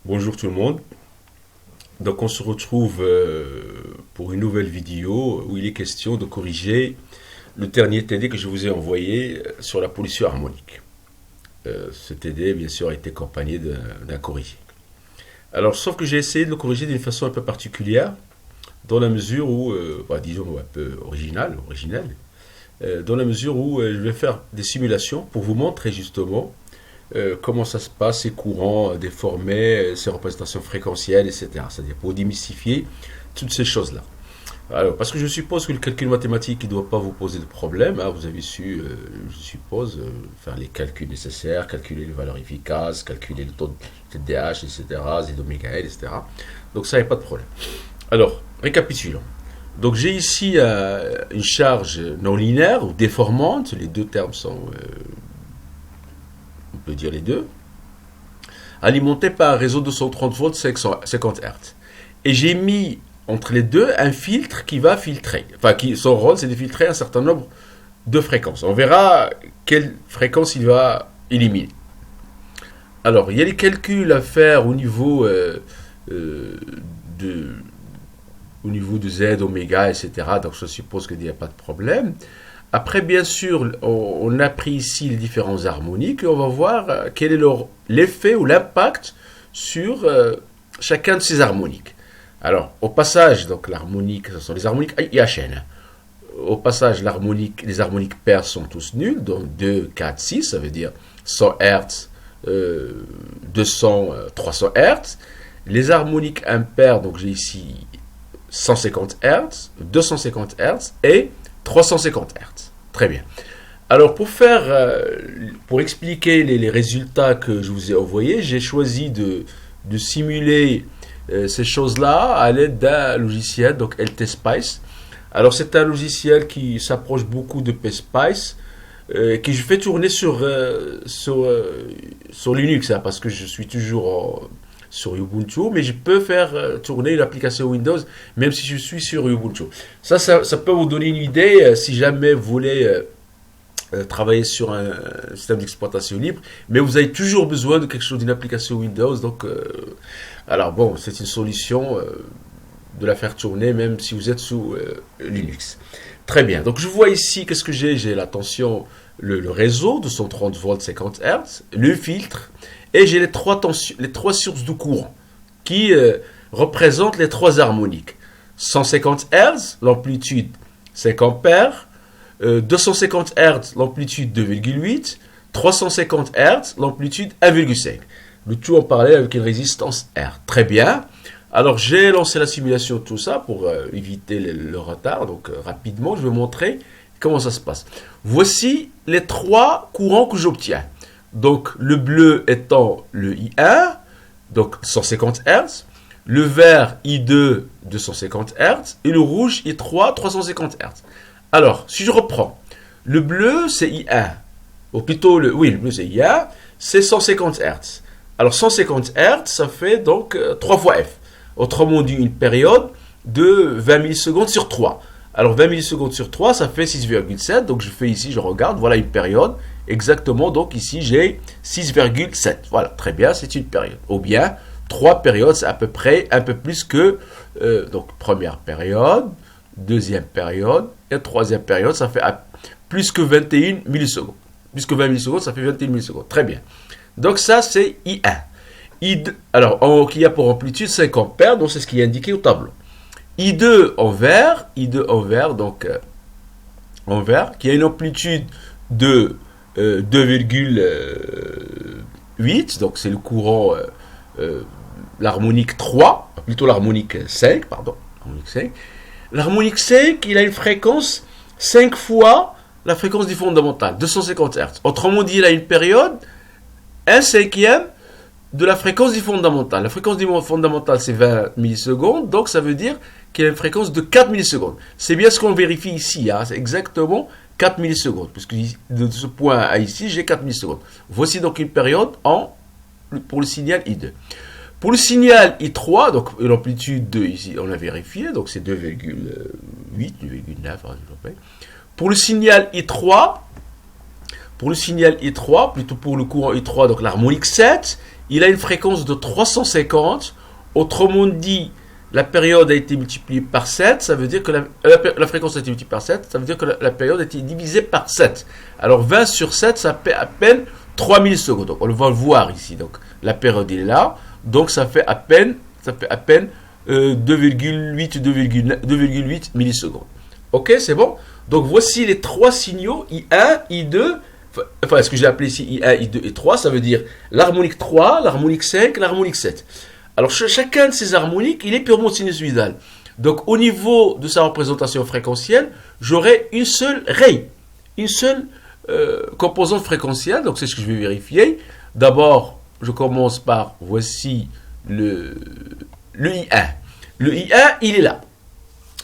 Bonjour tout le monde. Donc on se retrouve pour une nouvelle vidéo où il est question de corriger le dernier TD que je vous ai envoyé sur la pollution harmonique. Ce TD bien sûr a été accompagné d'un corrigé. Alors sauf que j'ai essayé de le corriger d'une façon un peu particulière dans la mesure où, disons un peu originale, dans la mesure où je vais faire des simulations pour vous montrer justement comment ça se passe, ces courants déformés, ces représentations fréquentielles, etc. C'est-à-dire pour démystifier toutes ces choses-là. Alors, parce que je suppose que le calcul mathématique ne doit pas vous poser de problème. Hein, vous avez su, je suppose, faire les calculs nécessaires, calculer les valeurs efficaces, calculer le taux de TDH, etc., Z oméga L, etc. Donc ça, il n'y a pas de problème. Alors, récapitulons. Donc j'ai ici une charge non linéaire ou déformante. Les deux termes sont on peut dire les deux, alimenté par un réseau de 130 volts 50 Hz. Et j'ai mis entre les deux un filtre qui va filtrer. Son rôle, c'est de filtrer un certain nombre de fréquences. On verra quelle fréquence il va éliminer. Alors, il y a les calculs à faire au niveau de Z, oméga, etc. Donc, je suppose qu'il n'y a pas de problème. Après, bien sûr, on a pris ici les différents harmoniques et on va voir quel est l'effet ou l'impact sur chacun de ces harmoniques. Alors, au passage, donc l'harmonique, ce sont les harmoniques IHN. Au passage, les harmoniques paires sont tous nuls, donc 2, 4, 6, ça veut dire 100 Hz, 200, 300 Hz. Les harmoniques impaires, donc j'ai ici 150 Hz, 250 Hz et 350 Hz. Très bien. Alors pour expliquer les résultats que je vous ai envoyés, j'ai choisi de simuler ces choses-là à l'aide d'un logiciel, donc LTSpice. Alors c'est un logiciel qui s'approche beaucoup de PSpice, que je fais tourner sur Linux, hein, parce que je suis toujours sur Ubuntu, mais je peux faire tourner l'application Windows même si je suis sur Ubuntu. Ça peut vous donner une idée si jamais vous voulez travailler sur un système d'exploitation libre, mais vous avez toujours besoin de quelque chose, d'une application Windows. Donc, alors bon, c'est une solution de la faire tourner même si vous êtes sous Linux. Très bien. Donc je vois ici, qu'est-ce que j'ai? J'ai la tension, le réseau de 130 volts 50 Hz, le filtre, et j'ai les trois sources de courant qui représentent les trois harmoniques. 150 Hz, l'amplitude 5 ampères, 250 Hz, l'amplitude 2,8, 350 Hz, l'amplitude 1,5. Le tout en parallèle avec une résistance R. Très bien. Alors j'ai lancé la simulation de tout ça pour éviter le retard. Donc rapidement, je vais vous montrer comment ça se passe. Voici les trois courants que j'obtiens. Donc le bleu étant le I1, donc 150 Hz, le vert I2 250 Hz et le rouge I3 350 Hz. Alors, si je reprends, le bleu c'est I1, ou plutôt le bleu c'est I1, c'est 150 Hz. Alors 150 Hz, ça fait donc 3 fois F. Autrement dit, une période de 20 millisecondes sur 3. Alors 20 millisecondes sur 3, ça fait 6,7. Donc je fais ici, je regarde, voilà une période. Exactement, donc ici j'ai 6,7. Voilà, très bien, c'est une période. Ou bien, 3 périodes, c'est à peu près un peu plus que... donc première période, deuxième période et troisième période, ça fait plus que 21 millisecondes. Plus que 20 millisecondes, ça fait 21 millisecondes. Très bien. Donc ça, c'est I1. I2, alors, qui a pour amplitude 5 ampères, donc c'est ce qui est indiqué au tableau. I2 en vert, donc en vert, qui a une amplitude de 2,8, donc c'est le courant, l'harmonique 3, plutôt l'harmonique 5, pardon, l'harmonique 5. L'harmonique 5, il a une fréquence 5 fois la fréquence du fondamental, 250 Hz. Autrement dit, il a une période 1/5 de la fréquence du fondamental. La fréquence du fondamental, c'est 20 millisecondes, donc ça veut dire qu'il a une fréquence de 4 millisecondes. C'est bien ce qu'on vérifie ici, hein, c'est exactement 4 millisecondes, puisque de ce point à ici, j'ai 4 millisecondes. Voici donc une période pour le signal I2. Pour le signal I3, donc l'amplitude 2 ici, on l'a vérifié, donc c'est 2,8, 2,9, pour le signal I3, plutôt pour le courant I3, donc l'harmonique 7, il a une fréquence de 350. Autrement dit, la période a été multipliée par 7, ça veut dire que la fréquence a été multipliée par 7, ça veut dire que la période a été divisée par 7. Alors 20 sur 7, ça fait à peine 3 millisecondes. Donc on va le voir ici. Donc la période est là, donc ça fait à peine 2,8 millisecondes. Ok, c'est bon. Donc voici les trois signaux I1, I2, enfin ce que j'ai appelé ici I1, I2 et 3, ça veut dire l'harmonique 3, l'harmonique 5, l'harmonique 7. Alors chacun de ces harmoniques, il est purement sinusoïdal. Donc au niveau de sa représentation fréquentielle, j'aurai une seule ray, une seule composante fréquentielle. Donc c'est ce que je vais vérifier. D'abord, je commence par, voici le I1. Le I1, il est là.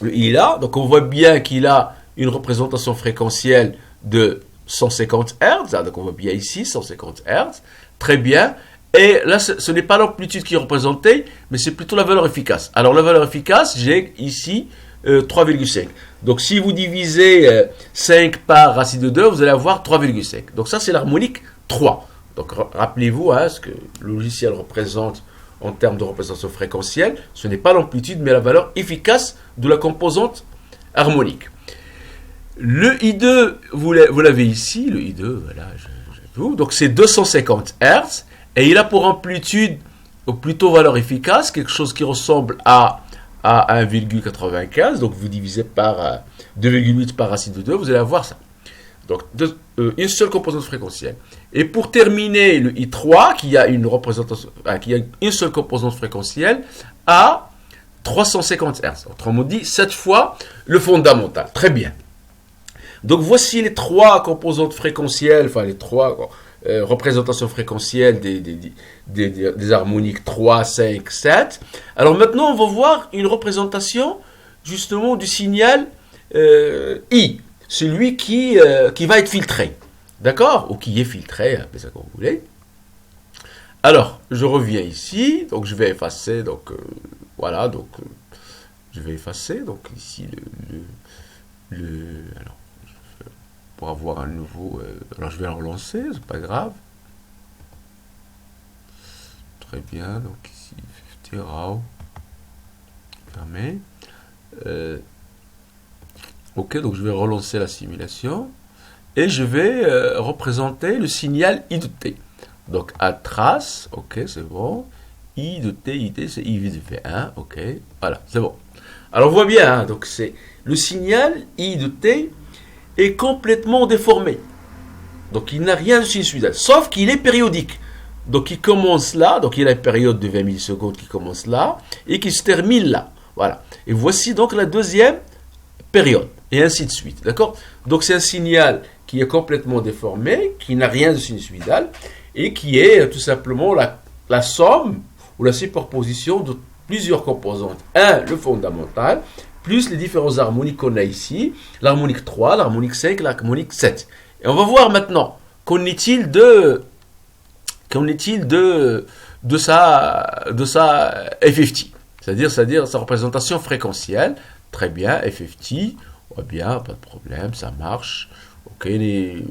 Le I est là, donc on voit bien qu'il a une représentation fréquentielle de 150 Hz. Donc on voit bien ici, 150 Hz. Très bien. Et là, ce n'est pas l'amplitude qui est représentée, mais c'est plutôt la valeur efficace. Alors la valeur efficace, j'ai ici 3,5. Donc si vous divisez 5 par racine de 2, vous allez avoir 3,5. Donc ça, c'est l'harmonique 3. Donc rappelez-vous, ce que le logiciel représente en termes de représentation fréquentielle, ce n'est pas l'amplitude, mais la valeur efficace de la composante harmonique. Le I2, vous l'avez ici, le I2, voilà, donc c'est 250 Hz, et il a pour amplitude, ou plutôt valeur efficace, quelque chose qui ressemble à 1,95, donc vous divisez par 2,8 par racine de 2, vous allez avoir ça. Donc, une seule composante fréquentielle. Et pour terminer, le I3, qui a une représentation, qui a une seule composante fréquentielle, à 350 Hz. Autrement dit, 7 fois le fondamental. Très bien. Donc, voici les trois composantes fréquentielles, enfin les trois représentations fréquentielles des harmoniques 3, 5, 7. Alors maintenant, on va voir une représentation justement du signal I. Celui qui va être filtré, d'accord? Ou qui est filtré, appelez ça comme vous voulez. Alors, je reviens ici, donc je vais effacer, donc voilà, donc je vais effacer, donc ici alors, pour avoir un nouveau, alors je vais le relancer, c'est pas grave. Très bien, donc ici, 50 RAW, fermé. Ok, donc je vais relancer la simulation et je vais représenter le signal I de T. Donc à trace, ok, c'est bon. I de T, IT, c'est I de V1, ok, voilà, c'est bon. Alors on voit bien, donc c'est le signal I de T est complètement déformé. Donc il n'a rien de sinusoïdal, sauf qu'il est périodique. Donc il commence là, donc il a une période de 20 millisecondes qui commence là et qui se termine là. Voilà. Et voici donc la deuxième période, et ainsi de suite, d'accord? Donc c'est un signal qui est complètement déformé, qui n'a rien de sinusoïdal, et qui est tout simplement la somme ou la superposition de plusieurs composantes. Le fondamental, plus les différents harmoniques qu'on a ici, l'harmonique 3, l'harmonique 5, l'harmonique 7. Et on va voir maintenant, qu'en est-il de sa FFT, c'est-à-dire sa représentation fréquentielle. Très bien, FFT, bien, pas de problème, ça marche. Ok, ne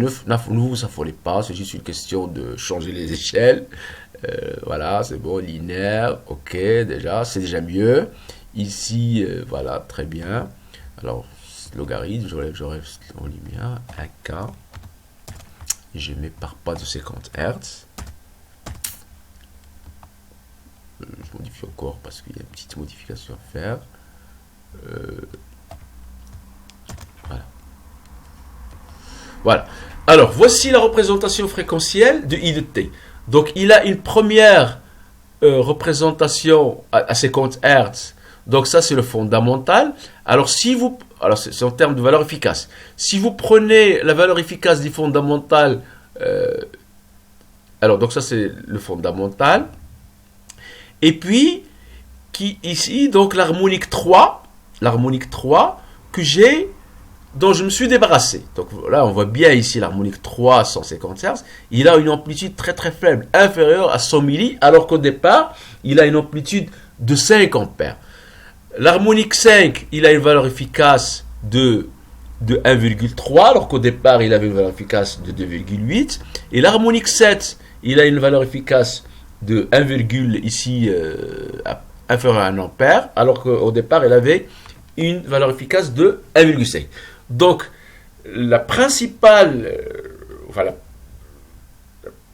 vous affolez pas, c'est juste une question de changer les échelles. Voilà, c'est bon, linéaire, ok, déjà, c'est déjà mieux. Ici, voilà, très bien. Alors, logarithme, je reste en lumière, 1K. Je mets par pas de 50 Hz. Je modifie encore parce qu'il y a une petite modification à faire. Voilà. Alors, voici la représentation fréquentielle de I de T. Donc, il a une première représentation à 50 Hz. Donc, ça, c'est le fondamental. Alors, c'est en termes de valeur efficace. Si vous prenez la valeur efficace du fondamental, alors, donc ça, c'est le fondamental. Et puis, ici, donc, l'harmonique 3, dont je me suis débarrassé. Donc là, on voit bien ici l'harmonique 3 à 150 Hz. Il a une amplitude très très faible, inférieure à 100 milli, alors qu'au départ, il a une amplitude de 5 ampères. L'harmonique 5, il a une valeur efficace de 1,3, alors qu'au départ, il avait une valeur efficace de 2,8. Et l'harmonique 7, il a une valeur efficace de 1, ici inférieur à 1 ampère, alors qu'au départ, il avait une valeur efficace de 1,5. Donc, la principale,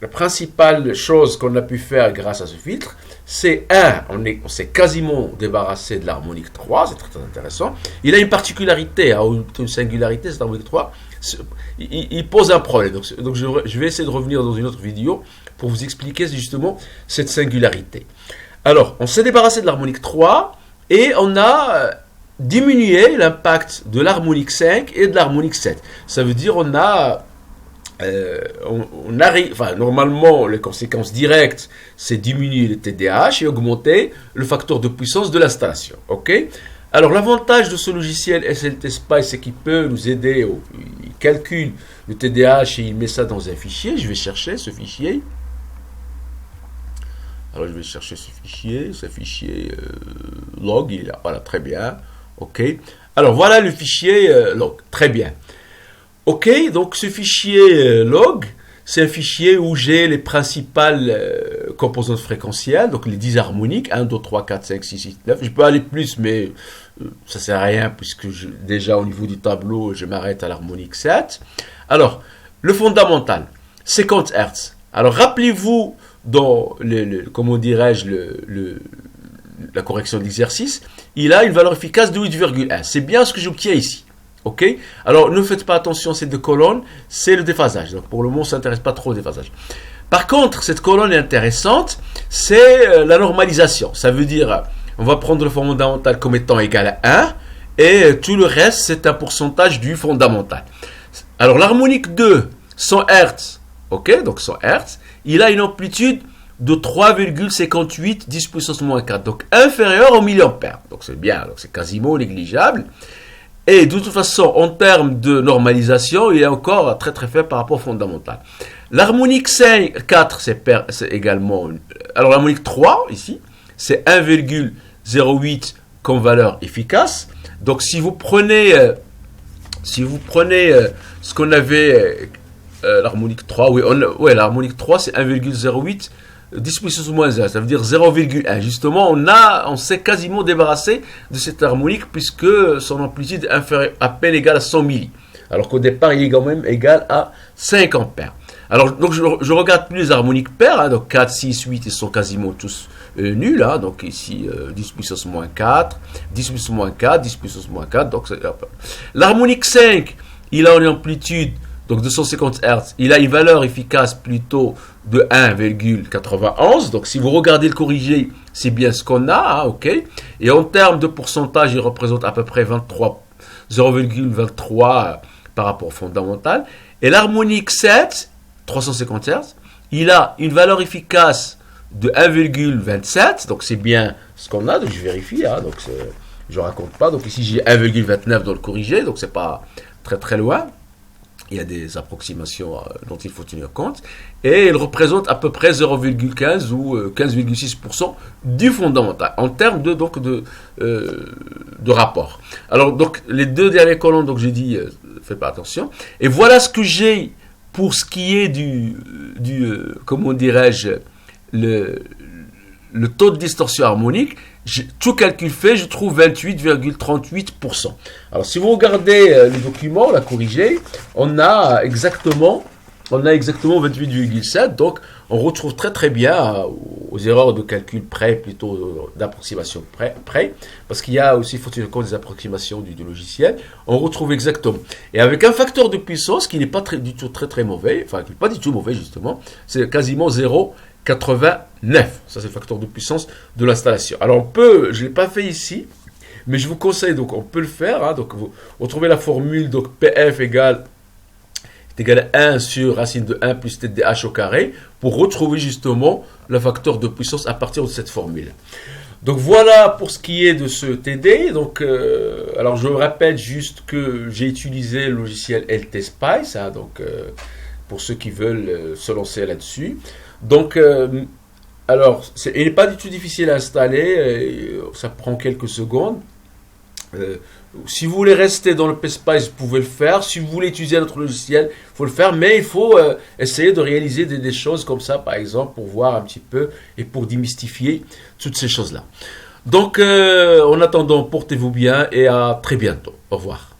la principale chose qu'on a pu faire grâce à ce filtre, c'est on s'est quasiment débarrassé de l'harmonique 3, c'est très, très intéressant. Il a une particularité, une singularité, cet harmonique 3, il pose un problème. Donc je vais essayer de revenir dans une autre vidéo pour vous expliquer justement cette singularité. Alors, on s'est débarrassé de l'harmonique 3 et on a diminué l'impact de l'harmonique 5 et de l'harmonique 7. Ça veut dire on arrive, normalement, les conséquences directes, c'est diminuer le TDAH et augmenter le facteur de puissance de l'installation. Ok. Alors, l'avantage de ce logiciel SLT Spice, c'est qu'il peut nous aider. Il calcule le TDAH et il met ça dans un fichier. Je vais chercher ce fichier. Alors, je vais chercher ce fichier log. Il est là. Voilà, très bien. Ok. Alors, voilà le fichier log. Très bien. Ok, donc ce fichier log, c'est un fichier où j'ai les principales composantes fréquentielles, donc les 10 harmoniques, 1, 2, 3, 4, 5, 6, 7, 9. Je peux aller plus, mais ça ne sert à rien, puisque déjà au niveau du tableau, je m'arrête à l'harmonique 7. Alors, le fondamental, 50 Hz. Alors, rappelez-vous, dans comment dirais-je, la correction de l'exercice, il a une valeur efficace de 8,1. C'est bien ce que j'obtiens ici. Ok. Alors, ne faites pas attention à ces deux colonnes, c'est le déphasage. Donc, pour le moment, on ne s'intéresse pas trop au déphasage. Par contre, cette colonne est intéressante, c'est la normalisation. Ça veut dire, on va prendre le fondamental comme étant égal à 1, et tout le reste, c'est un pourcentage du fondamental. Alors, l'harmonique 2, 100 Hz, ok, donc 100 Hz, il a une amplitude de 3,58 10 puissance moins 4, donc inférieur au milliampère. Donc, c'est bien, donc c'est quasiment négligeable. Et de toute façon, en termes de normalisation, il est encore très très faible par rapport au fondamental. L'harmonique 4, c'est également... Alors l'harmonique 3, ici, c'est 1,08 comme valeur efficace. Donc si vous prenez ce qu'on avait... l'harmonique 3, l'harmonique 3, c'est 1,08 10 puissance moins 1, ça veut dire 0,1. Justement, on s'est quasiment débarrassé de cette harmonique puisque son amplitude est à peine égale à 100 milli. Alors qu'au départ, il est quand même égal à 5 ampères. Alors, donc je regarde plus les harmoniques paires, donc 4, 6, 8, ils sont quasiment tous nuls. Donc ici, 10 puissance moins 4, 10 puissance moins 4, 10 puissance moins 4. Donc l'harmonique 5, il a une amplitude donc 250 Hz, il a une valeur efficace plutôt de 1,91. Donc si vous regardez le corrigé, c'est bien ce qu'on a, ok. Et en termes de pourcentage, il représente à peu près 0,23 par rapport au fondamental. Et l'harmonique 7, 350 Hz, il a une valeur efficace de 1,27. Donc c'est bien ce qu'on a, donc je vérifie, donc je ne raconte pas. Donc ici j'ai 1,29 dans le corrigé, donc c'est pas très très loin. Il y a des approximations dont il faut tenir compte. Et il représente à peu près 0,15 ou 15,6% du fondamental en termes de rapport. Alors, donc, les deux dernières colonnes, donc j'ai dit, faites pas attention. Et voilà ce que j'ai pour ce qui est comment dirais-je, le taux de distorsion harmonique. Tout calcul fait, je trouve 28,38%. Alors, si vous regardez le document, la corrigé, on a exactement 28,7. Donc, on retrouve très très bien aux erreurs de calcul près, plutôt d'approximation près, parce qu'il y a aussi, il faut tenir compte des approximations du logiciel. On retrouve exactement. Et avec un facteur de puissance qui n'est pas du tout très mauvais, enfin, qui n'est pas du tout mauvais justement, c'est quasiment 0,89. Ça, c'est le facteur de puissance de l'installation. Alors, je ne l'ai pas fait ici, mais je vous conseille, donc on peut le faire. Donc, vous retrouvez la formule, donc PF est égal à 1 sur racine de 1 plus TDH au carré, pour retrouver justement le facteur de puissance à partir de cette formule. Donc, voilà pour ce qui est de ce TD. Donc, alors, je répète juste que j'ai utilisé le logiciel LT Spice, donc, pour ceux qui veulent se lancer là-dessus. Donc, alors, il n'est pas du tout difficile à installer, ça prend quelques secondes. Euh, Si vous voulez rester dans le PSpice, vous pouvez le faire. Si vous voulez utiliser notre logiciel, il faut le faire. Mais il faut essayer de réaliser des choses comme ça, par exemple, pour voir un petit peu et pour démystifier toutes ces choses-là. Donc, en attendant, portez-vous bien et à très bientôt. Au revoir.